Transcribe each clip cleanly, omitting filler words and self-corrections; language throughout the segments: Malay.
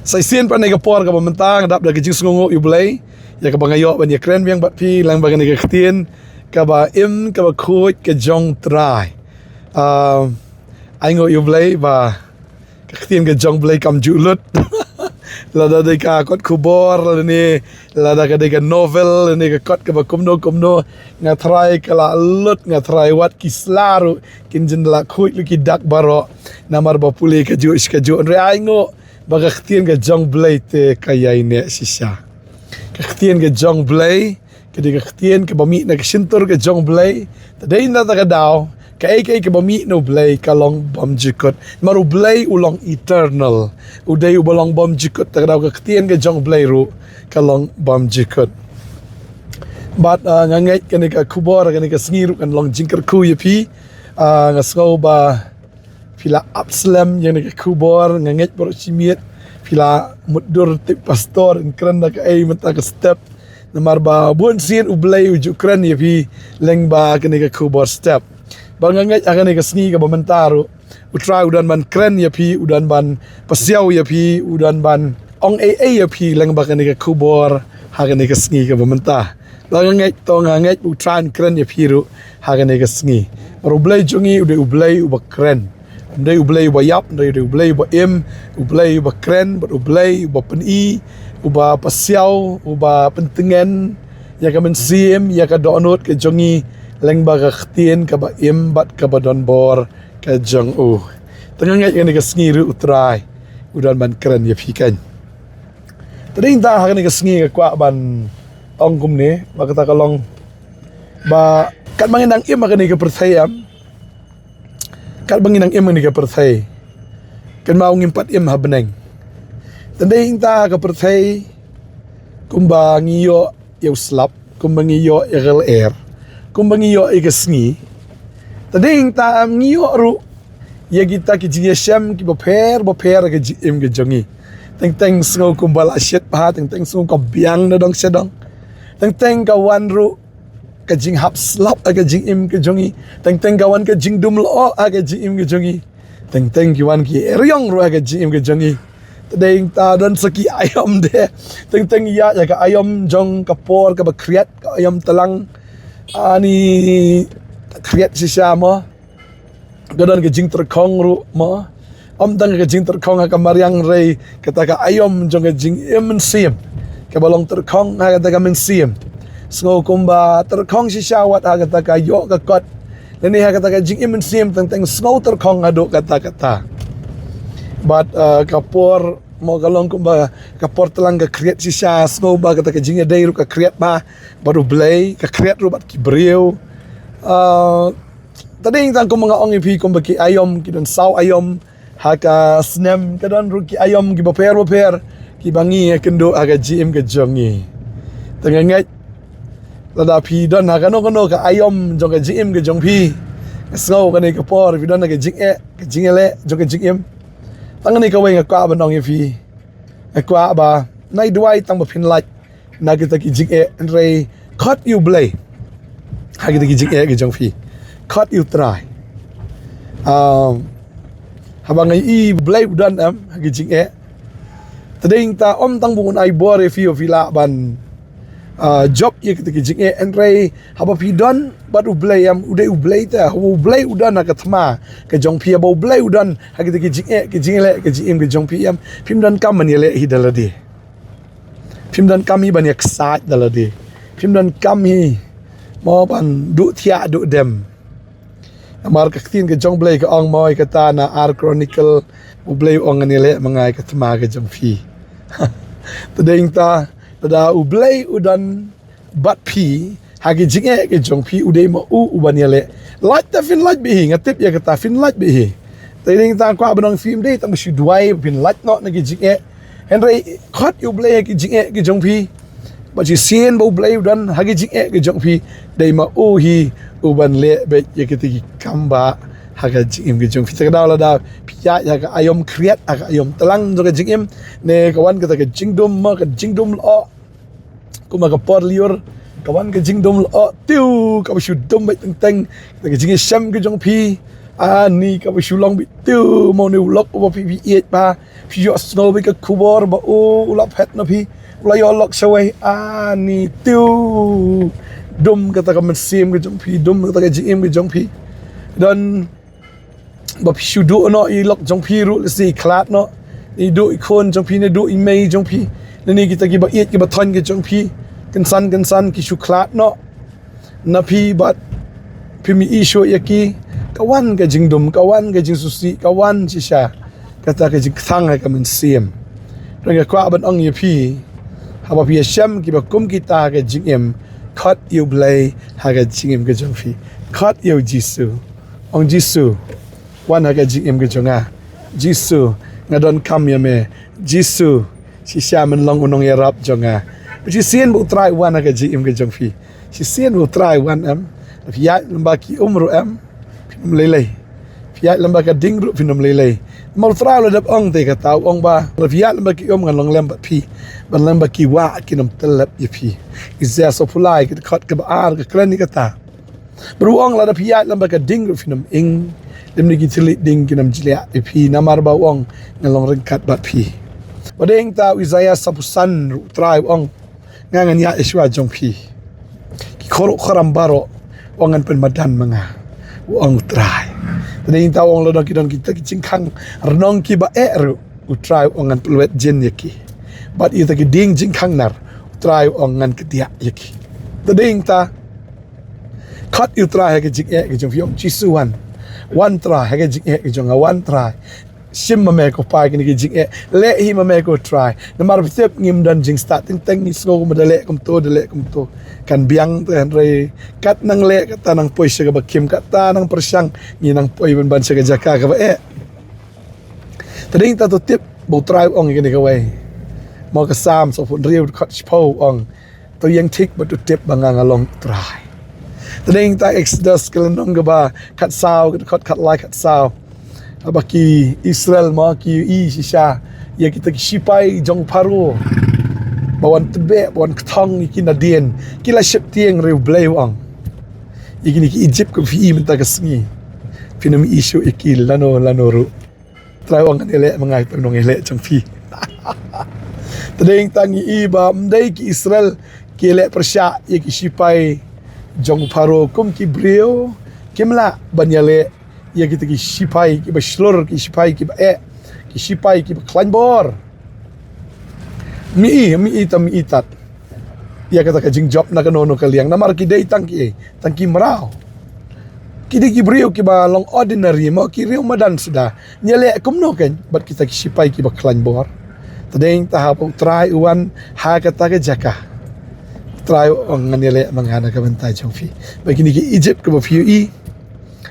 Sai sien pa nega por ka mentang dap da ke jing sngongo yu blai ya ka bangayo ban ya kren biang bat pi lang ba nega ktien ka ba im ka ba khoi ka jong trai ai ngo yu blai ba ka ktien ka jong blai kam julut lada de ka kot kubor ni lada ka de ka novel ni ka kot ka ba kumno nga try ka la lut nga try wat kislaru kin jendela khoi lu ki dak baro namar ba puli ka ju re ai ngo baga ktien ga jong blai te kayai ne sisa ka ktien ga jong blai ka de ka ktien ka bami na ka sintur ga jong blai tadai na ta ka daw ka ai ka bami no blai ka long bom jikot maru blai ulong eternal udai ubalong bom jikot ta daw ka ktien ga jong blai ru ka long bom jikot bat ngangai ka ni ka kubor ka ni ka sngiru kan long jingker ku yapi nga sko ba pila Absalom yang nak kubor nganget baru cimiet pila mudur tip pastor kran nak ai mata ke step namar ba bun sien ublai uju kran ya pi leng ba kene ke kubor step ba nganget akan ke sngi ke bamentaru utra udan ban kran ya pi udan ban pasiau ya pi udan ban ong ai ya pi leng ba kene ke kubor ha kene ke sngi ke bamenta ba nganget to nganget utran kran ya pi ru ha kene ke sngi baru ublai jungi udah ublai ubak kran Ndai ublai uba yap, ndai ublai uba im, ublai uba kren, ublai uba peni, uba pasiau, uba pentengen, ya ka mensim, ya ka donut ke jongi, leng ba ka ktien ka ba im bat ka ba don bor ka jong u. Tengah ngai ka sngiru utrai, udan ban kren ya pikan. Tadi inta ha ka sngi ka kwa ban ong kum ne, ba kata kalong ba kat manginang im ka ni ka perthayam. Kat bangin ang im ni ka perthai kan mau ngimpat im ha beneng tandai inta ka perthai kumba ngiyo yaw slap kumba ngiyo igal air kumba ngiyo igasngi tandai inta ngiyo ru ya kita ki jingyasham ki boper ka im ga jongi teng sngo kumba la shit pa teng sngo ka biang na dong sedong teng ka wan ru ka jing hap slap aga jing im ke jongi teng kawan ka jing dum lo aga jing im ke jongi teng kiwan ki eryong ru aga jing im ke jongi tadeng ta dan saki ayam de teng ya ka ayam jong kapor ka ba kriat ka ayam talang ani kriat si sama gadan ka jing terkong ru ma tang ka jing terkong ka mariang rei kata ka ayam jong ka jing im sim ka balong terkong ha kata ka mensim Sngo kumba terkong si syawat ha kata ka yo ka kot nani ha kata ka jing imen sim teng sngo terkong ado kata but kapor mo galong kumba kapor telang ka kreat si sya sngo ba kata ka jing dai ru ka kreat ba baru blay ka kreat ru bat ki breu tadi tang kumba ong ipi kumba ki ayom ki don saw ayom ha ka snem ka don ru ki ayom ki boper ki bangi kendo aga jim ka jongi tengangai lada pi don ha kano ka ayom jong ka jing ke jong pi sngo ka ni ka por pi don ka jing ele jong ka jing im tang ni ka wei ka kwa banong ye pi kwa ba nai duai tang ba phin lach na kita ki jing re khot you blay ha kita ki jing ke jong pi khot you try habang ai blay udan am ha ki jing tading ta om tang bungun ai bore fi la ban job ye kita kijing enrai haba pidon baru ublay am udah ublay ta ublay udan nak thma ke jong pia ba ublay udan ha kita kijing le kijing ke jong pia pim dan kam man le hi daladi pim dan kam hi ban yak sa daladi pim dan kam hi mo ban du thia du dem amar ka tin ke jong blay ke ong moi kata na ar chronicle ublay ong ni le mangai ke thma ke jong pi tading ta tada ublay udan bat pi hagi jinge ke jong pi udai ma uban yale light ta fin light bihi ngatip ya kata fin light bihi tading ta kwa banong film dei tang shi duai fin light not na ke jinge henry khot ublay ke jinge ke jong pi ba ji sien ba ublay udan hagi jinge ke jong pi dei ma hi uban le be ya kiti kamba haga jing ke jong pi ta daw la da pia ya ka ayom kriat aga ayom telang jo ke jing ne kawan kata ke jing dum ma ke jing dum lo kuma ka por liur kawan ke jing dum lo tiu ka shu dum bai teng ke jing sham ke jong pi ani ka shu long bi tiu mo ne ulok ba pi pi et pa พี่ยอสโนไปกับคูบอร์บ่โอ้ลับเฮ็ดนะพี่ลายอล็อกชวยนี่ติวดุมก็ตะกับมันเสียมกับจงพี่ดุมก็ตะกับจีเอ็มกับจงพี่ดันบ่พี่ชูดูเนาะอีล็อกจงพี่รู้สิคลาดเนาะอีดูอีคนจงพี่เนี่ยดูอีเมย์จงพี่แล้วนี่kitaกิบ่เอียดกิบ่ทันกับจงพี่กันสันกิชูคลาดเนาะนะพี่บัดพี่มีอีชัวยากีkawan ke jing dum kawan ke jing susi kawan sisha kata ke jing thang hai ka men siam ranga kwa ban ong ye phi ha ba phi sham ki ba kum kita ke jing em khat you blay ha ke jing em ke jong phi khat you jisu ong jisu wan ha ke jing em ke jonga jisu ngadon kam ya me jisu sisha men long unong ya rap jonga si sien bu try wan ha ke jing em ke jong phi si sien bu try wan am phi ya lambaki umru am Pinum lelai, fiat lembak ding ru pinum lelai. Mau terang le dap ong te kata ong ba. Fiat lembak om ngan long lembak pi, ban lembak ki wa kinum telap ye pi. Izia so pulai ke kat ke baar ke klan ni kata. Beruang la dap fiat lembak ding ru pinum ing. Dem ni ki tilit ding kinum jilia ye pi namar ba ong ngan long rengkat bat pi. Badeng ta Isaiah sapusan ru trai ong ngangan ya Iswa jong pi. Ki khorok kharam baro ongan pen madan manga. Wang try. Tadi kita wang lodong kita kicingkang renong ki ba eru utrai ongan peluet jen yaki. Bat ita ki ding jingkang nar utrai ongan kedia yaki. Tadi kita kat utrai ke jing ke jong fiong chisuan. One try ke jing ke jong one try. Sim ma me ko pai ki jing le hi ma me ko try. Namar psep ngim dan jing start teng ni sko ma dele kum to kan biang ten re kat nang le kata nang poi se ba kim kata nang persyang ni nang poi ban se jaka ka ba tading ta to tip bo try ong ni ka wai mo ka sam so fun riu khat po ong to yang tik ba to tip bangang along try tading ta exodus kalanong ga ba khat sao khat like khat sao abaki Israel ma ki i shisha ya kita ki sipai jong paro bawan tebe bawan ketong iki nadien kila ship tieng riu blay wang iki ni ki Egypt ko fi menta kasngi pinam issue iki lano ru try wang ele mangai penong ele jong fi tadeng tangi iba mdai ki Israel ki ele persya iki sipai jong paro kum ki brio kimla banyale ya kita ki sipai ki baslor ki sipai ki ki sipai ki klanbor mi itat ya kata ka jing job na kanono kaliang namar ki dei tangki merau kidi ki brio ki ba long ordinary mo ki rio madan sudah nyele kumno ken bat kita ki sipai ki ba klanbor tadeng tahap try uan ha kata ka jaka try ong nyele manghana ka bantai jongfi bagini ki Egypt ka ba fiu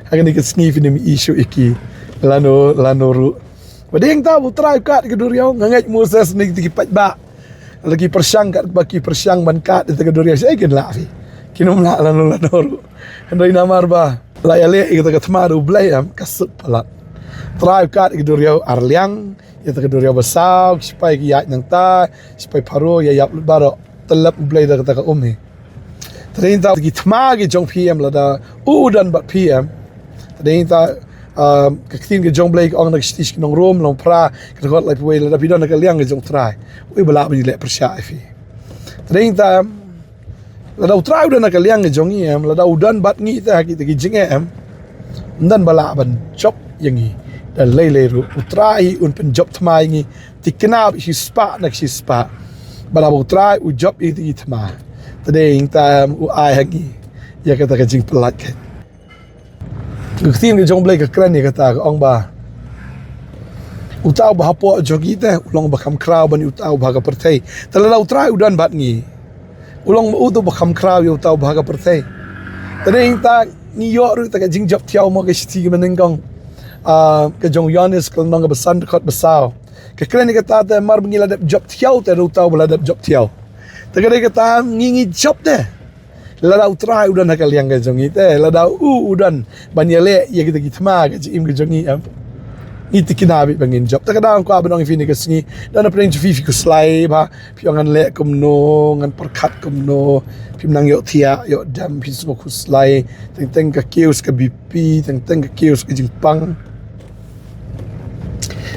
Akan ikat snif ni issue iki lano ru. Badeng tahu try kat ke duriau ngangai Moses ni tikipat ba. Lagi persyang kat baki persyang ban kat itu ke duriau saya ken la fi. Kinom la lano ru. Handai namar ba. La yale kita ke tmaru blayam kasut palat. Try kat ke duriau arliang itu ke duriau besar supaya ki yak nang ta supaya paro ya yap baro telap blay dak ta ka umhi. Terinta ki tmagi jong PM la da udan ba PM. Tadi kita kekin ke jong blake ong nak stis nong room long pra ke got like way la bidon nak liang ke jong try we bala bani le persya fi tadi kita la dau try udan nak liang ke jong em la dau udan bat ngi ta ki jing em dan bala ban job yang ni dan lele ru try un pen job thmai ngi tikna si spa nak si spa bala bu try u job itu thma tadi kita u ai hagi ya kata ke jing pelat ke Ketin ke jong blay ke kran ni kata ke ong ba utau ba hapo jogi te ulong ba kam kraw ban utau ba ka pertai talalau try udan bat ngi ulong utu ba kam kraw utau ba ka pertai tadeng ta ni yo ru ta ka jing job tiao mo ke sti ke menengong ke jong Yonis ke nong ba san khot basao ke kran ni kata te mar bngila dap job tiao te utau ba dap job tiao ta ka kata ngi job te ladau try udan nak liang ke jongi te ladau udan banyale ya kita gitma ke im ke jongi am ni tikinabi bangin job ta kadang ko abanong fini ke sngi dan apa yang fifi ku slai ba piongan le kumno ngan perkat kumno pim nang yo tia yo dam pis ku slai teng ke kius ke BP teng ke kius ke jingpang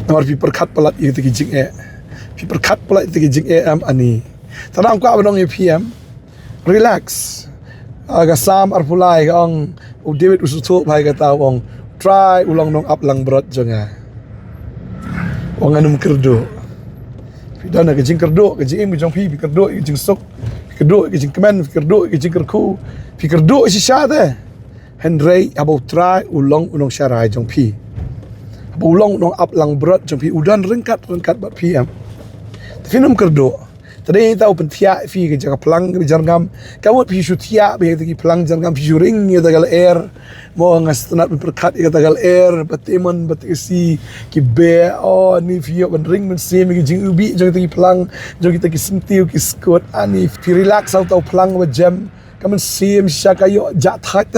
Namar pi perkat pelat itu ki jing pi perkat pelat itu ki jing am ani tanam ka banong PM relax aga sam ar pulai ong David usutu pai ka tau ong try ulang nong up lang berat jonga ong anum kerdo pi dana ke jing kerdo ke jing jong pi kerdo ke jing sok kerdo ke jing kemen kerdo ke jing kerku pi kerdo si syate Henry abo try ulang unong syarai jong pi ulong nong up lang berat jong pi udan rengkat bat PM tapi nom kerdo tadi tahu pentia fi ke jaga pelang ke jarngam kamu pi syutia be ke pelang jarngam pi ring ya tagal air mo ngas tenat berkat ya tagal air batemon batisi ki be ni fi ban ring men sem ke jing ubi jong te pelang jong kita ki sentiu ki skot ani fi relax atau pelang ba jam kamen sem syakayo jat hat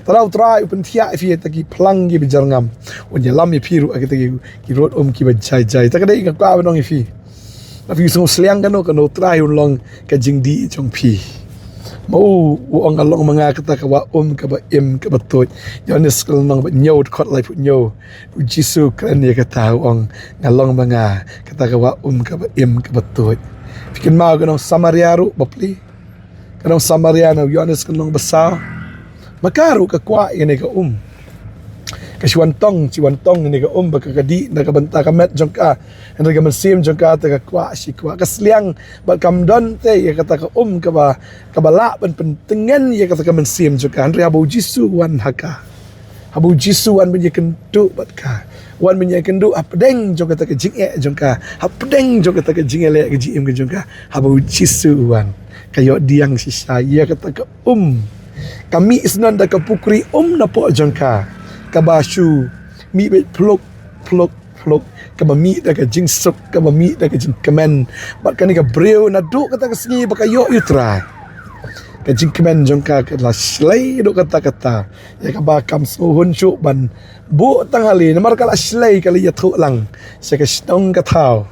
Tarau try pentia fi taki pelang gi bijarngam onja lam ye piru akita ki road ki bajai jai takada inga kwa banong fi na fi sung sliang kano try long ka jingdi chong pi mau ong along mga kata ka wa ka ba ka ba tot yones kal nong ba nyot khot lai pu nyo jisu kan ye kata ong ngalong mga kata ka wa ka ba ka ba tot fikin ma ganong samariaru bapli kanong samariano yones kal nong basa makaru ka kwa ini ka ka siwantong ini ka baka kadi nakabanta ka met jong ka and ka mansim jong ka ta ka kwa si kwa kasliang bat kam don te ya kata ka ka ba kabala ban pentengen ya kata ka mansim jong ka andre abu jisu wan haka abu jisu wan bin kentu bat ka wan bin kendu apdeng jong kata ka jing jong ka apdeng jong kata ka jing le ka jim ka jong ka abu jisu wan kayo diang si saya kata ka kami isnan da kapukri na po jangka kabashu mi be plok kaba mi da ka jingsuk kaba mi da ka jing kemen bat kan ka breu na do kata ka singi baka yo yutra ka jing kemen jangka ka la slay do kata ya kaba kam suhun chu ban bu tangali namar kala slay kali ya thu lang sa ka stong ka thau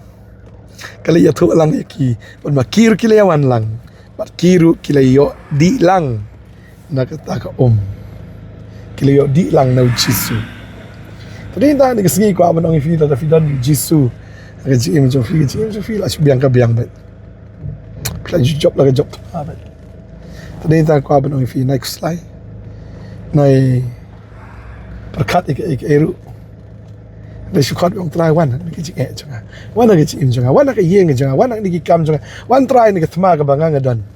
kali ya thu lang ki ban makir kilawan lang bat kiru kilayo di lang nakata ka kiliyo di lang na Jisu tadi ta ni kesengi ko abanong ifi ta fidan Jisu ka jim jo fi la biang ka biang bet plan job la ka job bet tadi ta ko abanong ifi next slide nai perkat ik eru da syukat yung try wan ni ki jonga wan ka jim jonga wan ka yeng jonga wan ni ki kam jonga wan try ni ka thma ka banga dan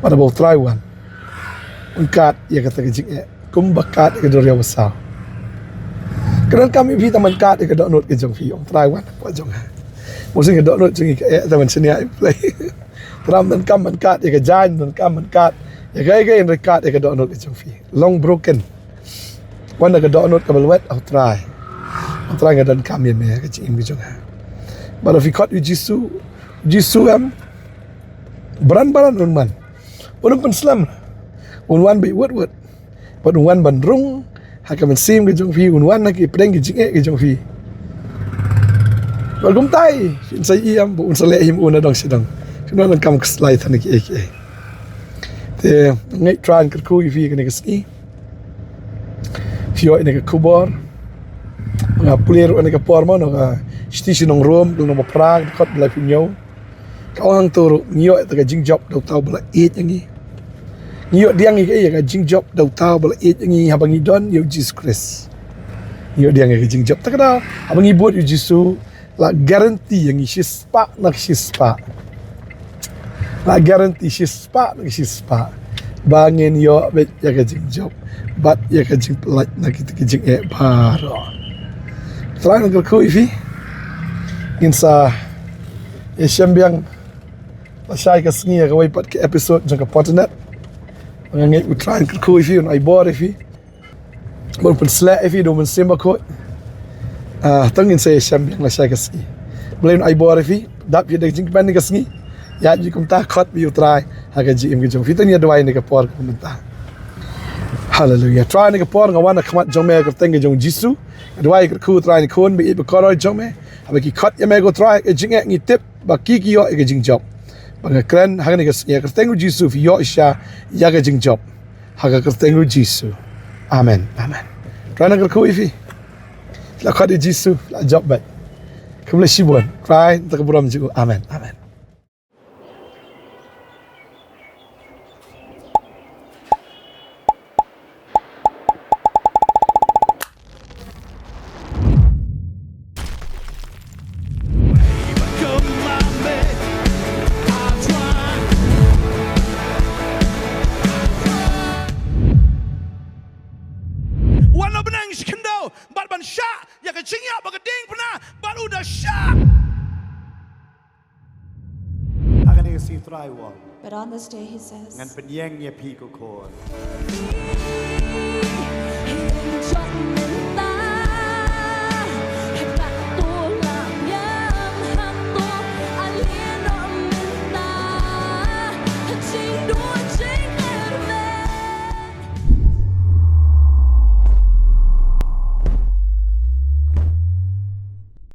pada bo try wan ungkat ya kata kejik kumbakat ke doria besar keran kami bi taman kat ke donut ke jong fi ong Taiwan ko jong musin ke donut jeng ke taman senia play tram dan kam man kat ke jan dan kam man kat ya gai en rekat ke donut ke jong fi long broken wan ke donut ke belwet au try ke dan kam yen me ke jing bi jong but if you cut jisu am baran unman unum penslam unwan bi wet but unwan bandrung haka man sim ke jong fi unwan ki preng ki jing ke jong fi bal gum tai fin sai iam bu un sale him una dong sidang kena lang kam slide tan ki te ngai tran ke ku fi ke ne ski fio ne ke kubor nga pulir ne ke pormo no ka station nong rom dong no prag khot bla pinyo ka ang turu nyo ta ka jing job do tau bla yangi Nyo diang ke ya jing job dau tau bala ngi habang idon yo Jesus Christ. Nyo diang ke jing job takada habang ibut yo Jisu la garanti yang shispa nak shispa. La garanti shispa nak shispa. Bangin yo bet ya ke jing job. Bat ya ke jing pelat nak kita ke jing baro. Selain nak ko ifi insa ya syambiang la syai ka sngi ka waipat ke episode jang ka potnet ngai u try ke ko ifi ai bor ifi bon pen sla ifi do men simba ko tangin saya syambiang la syai ka sngi belain ai bor ifi dap ye de jing ban ni ka sngi ya ji kum ta khot bi u try ha ka ji im ke jong fi tan ya dwai ni ka por ko menta hallelujah try ni ka por ngawan na khamat jong me ka teng jong Jisu dwai ka ku try ni kon bi be ko jong me ha ki khot ya me go try ke jing ngi tip ba ki yo ke jing job bang kren ha ni ka ya ka teng Jisu fi yo isha ya ka jing job ha ka teng Jisu amen try na ka ku ifi la khat Jesu la job baik kebele shibon cry tak buram jiku amen amen Warna benang skendo, bat ban syak, ya kecingnya bagading pernah, bat udah syak. Akan isi traiwal But on this day, he says, ngan penyeng ya pi ko kon. "He